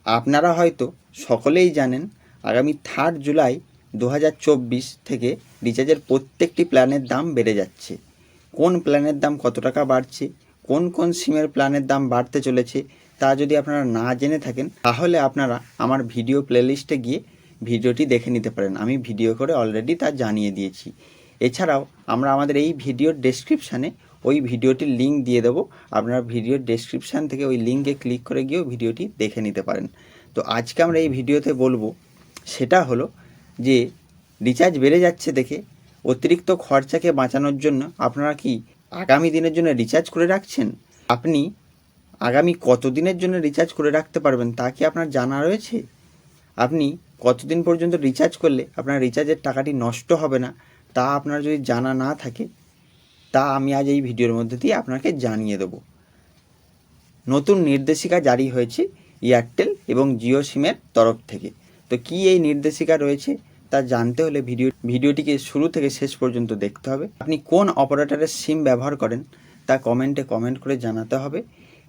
আপনারা হয়তো সকলেই জানেন আগামী 3 জুলাই 2024 থেকে রিচার্জের প্রত্যেকটি প্ল্যানের দাম বেড়ে যাচ্ছে। কোন প্ল্যানের দাম কত টাকা বাড়ছে, কোন কোন সিমের প্ল্যানের দাম বাড়তে চলেছে তা যদি আপনারা না জেনে থাকেন তাহলে আপনারা আমার ভিডিও প্লেলিস্টে গিয়ে ভিডিওটি দেখে নিতে পারেন। আমি ভিডিও করে অলরেডি তা জানিয়ে দিয়েছি। এছাড়াও আমরা আমাদের এই ভিডিওর ডেসক্রিপশানে ওই ভিডিওটির লিঙ্ক দিয়ে দেবো। আপনারা ভিডিওর ডেসক্রিপশান থেকে ওই লিঙ্কে ক্লিক করে গিয়েও ভিডিওটি দেখে নিতে পারেন। তো আজকে আমরা এই ভিডিওতে বলবো সেটা হলো যে রিচার্জ বেড়ে যাচ্ছে দেখে অতিরিক্ত খরচাকে বাঁচানোর জন্য আপনারা কি আগামী দিনের জন্য রিচার্জ করে রাখছেন? আপনি আগামী কত দিনের জন্য রিচার্জ করে রাখতে পারবেন তা কি আপনার জানা রয়েছে? আপনি কতদিন পর্যন্ত রিচার্জ করলে আপনার রিচার্জের টাকাটি নষ্ট হবে না তা আপনার যদি জানা না থাকে তা আমি আজ এই ভিডিওর মধ্যে দিয়ে আপনাকে জানিয়ে দেব। নতুন নির্দেশিকা জারি হয়েছে এয়ারটেল এবং জিও সিমের তরফ থেকে। তো কি এই নির্দেশিকা রয়েছে তা জানতে হলে ভিডিওটিকে শুরু থেকে শেষ পর্যন্ত দেখতে হবে। আপনি কোন অপারেটরের সিম ব্যবহার করেন তা কমেন্টে কমেন্ট করে জানাতে হবে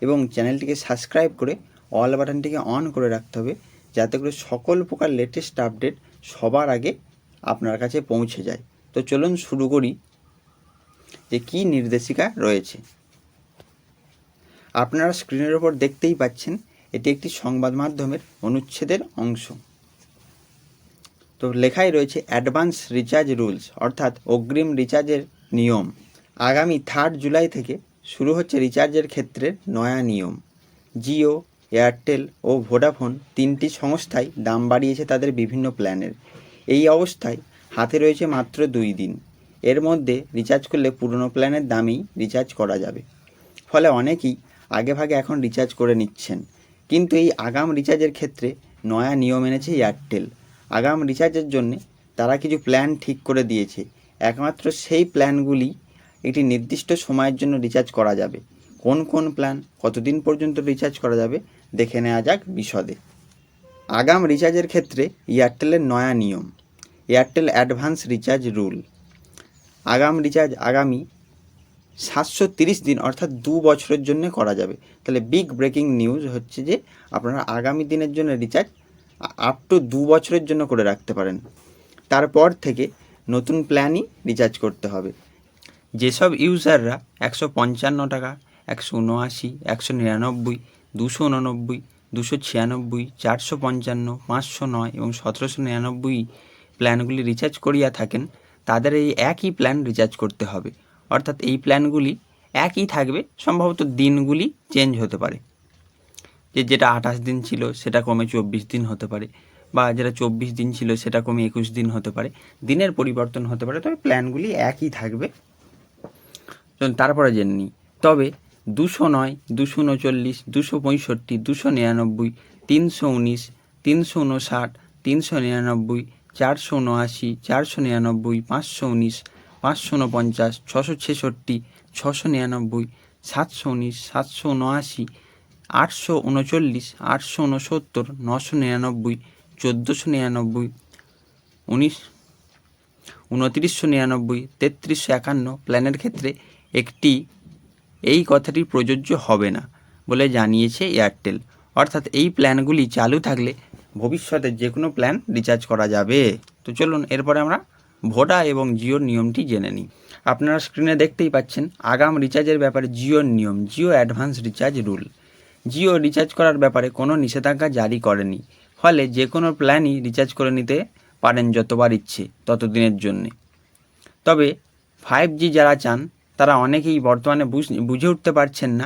এবং চ্যানেলটিকে সাবস্ক্রাইব করে অল বাটনটিকে অন করে রাখতে হবে যাতে করে সকল প্রকার লেটেস্ট আপডেট সবার আগে আপনার কাছে পৌঁছে যায়। তো চলুন শুরু করি যে কী নির্দেশিকা রয়েছে। আপনারা স্ক্রিনের ওপর দেখতেই পাচ্ছেন এটি একটি সংবাদ মাধ্যমের অনুচ্ছেদের অংশ। তো লেখাই রয়েছে অ্যাডভান্স রিচার্জ রুলস, অর্থাৎ অগ্রিম রিচার্জের নিয়ম। আগামী 3 জুলাই থেকে শুরু হচ্ছে রিচার্জের ক্ষেত্রে নয়া নিয়ম। জিও, এয়ারটেল ও ভোডাফোন তিনটি সংস্থাই দাম বাড়িয়েছে তাদের বিভিন্ন প্ল্যানের। এই অবস্থায় হাতে রয়েছে মাত্র 2 দিন। এর মধ্যে রিচার্জ করলে পুরনো প্ল্যানের দামেই রিচার্জ করা যাবে। ফলে অনেকেই আগেভাগে এখন রিচার্জ করে নিচ্ছেন। কিন্তু এই আগাম রিচার্জের ক্ষেত্রে নয়া নিয়ম এনেছে এয়ারটেল। আগাম রিচার্জের জন্যে তারা কিছু প্ল্যান ঠিক করে দিয়েছে। একমাত্র সেই প্ল্যানগুলি একটি নির্দিষ্ট সময়ের জন্য রিচার্জ করা যাবে। কোন কোন প্ল্যান কতদিন পর্যন্ত রিচার্জ করা যাবে দেখে নেওয়া যাক বিশদে। আগাম রিচার্জের ক্ষেত্রে এয়ারটেলের নয়া নিয়ম, এয়ারটেল অ্যাডভান্স রিচার্জ রুল। আগাম রিচার্জ আগামী 730 দিন অর্থাৎ 2 বছরের জন্য করা যাবে। তাহলে বিগ ব্রেকিং নিউজ হচ্ছে যে আপনারা আগামী দিনের জন্য রিচার্জ আপ টু 2 বছরের জন্য করে রাখতে পারেন। তারপর থেকে নতুন প্ল্যানই রিচার্জ করতে হবে। যেসব ইউজাররা 155 টাকা, 179, 199, 289, 296, 455, 509 এবং 1799 প্ল্যানগুলি রিচার্জ করিয়া থাকেন তাদের এই একই প্ল্যান রিচার্জ করতে হবে। অর্থাৎ এই প্ল্যানগুলি একই থাকবে, সম্ভবত দিনগুলি চেঞ্জ হতে পারে। যেটা 28 দিন ছিল সেটা কমে 24 দিন হতে পারে, বা যেটা 24 দিন ছিল সেটা কমে 21 দিন হতে পারে। দিনের পরিবর্তন হতে পারে, তবে প্ল্যানগুলি একই থাকবে। তারপরে জেনে নিই। তবে 209, 239, 265, 299, 319, 359, 399, 479, 499, 519, 549, 666, 699, 719, 779, 839, 869, 999, 1499, 2999, 3351 প্ল্যানের ক্ষেত্রে একটি এই কথাটি প্রযোজ্য হবে না বলে জানিয়েছে এয়ারটেল। অর্থাৎ এই প্ল্যানগুলি চালু থাকলে ভবিষ্যতে যে কোনো প্ল্যান রিচার্জ করা যাবে। তো চলুন এরপরে আমরা ভোডা এবং জিওর নিয়মটি জেনে নিই। আপনারা স্ক্রিনে দেখতেই পাচ্ছেন আগাম রিচার্জের ব্যাপারে জিওর নিয়ম, Jio advance recharge rule. Jio recharge করার ব্যাপারে কোনো নিষেধাজ্ঞা জারি করেনি, ফলে যে কোনো প্ল্যানই রিচার্জ করে নিতে পারেন যতবার ইচ্ছে ততদিনের জন্যে। তবে 5G যারা চান তারা অনেকেই বর্তমানে বুঝে উঠতে পারছেন না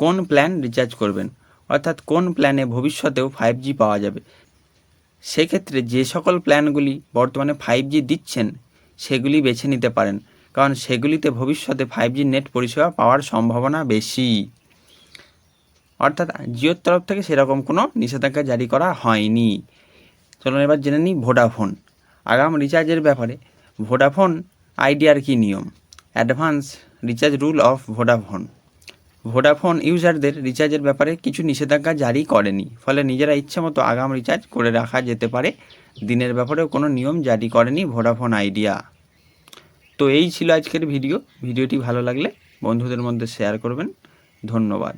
কোন প্ল্যান রিচার্জ করবেন, অর্থাৎ কোন প্ল্যানে ভবিষ্যতেও 5G পাওয়া যাবে। সেক্ষেত্রে যে সকল প্ল্যানগুলি বর্তমানে 5G দিচ্ছেন সেগুলি বেছে নিতে পারেন, কারণ সেগুলিতে ভবিষ্যতে 5G নেট পরিষেবা পাওয়ার সম্ভাবনা বেশি। অর্থাৎ জিওর তরফ থেকে সেরকম কোনো নিষেধাজ্ঞা জারি করা হয়নি। চলুন এবার জেনে নিই ভোডাফোন। আগাম রিচার্জের ব্যাপারে ভোডাফোন আইডিয়ার কী নিয়ম। Advance recharge rule of Vodafone. Vodafone ইউজারদের রিচার্জের ব্যাপারে কিছু নিষেধাজ্ঞা জারি করেনি, ফলে নিজেরা ইচ্ছে মতো আগাম রিচার্জ করে রাখা যেতে পারে। দিনের ব্যাপারেও কোনো নিয়ম জারি করেনি ভোডাফোন আইডিয়া। তো এই ছিল আজকের ভিডিওটি ভালো লাগলে বন্ধুদের মধ্যে শেয়ার করবেন। ধন্যবাদ।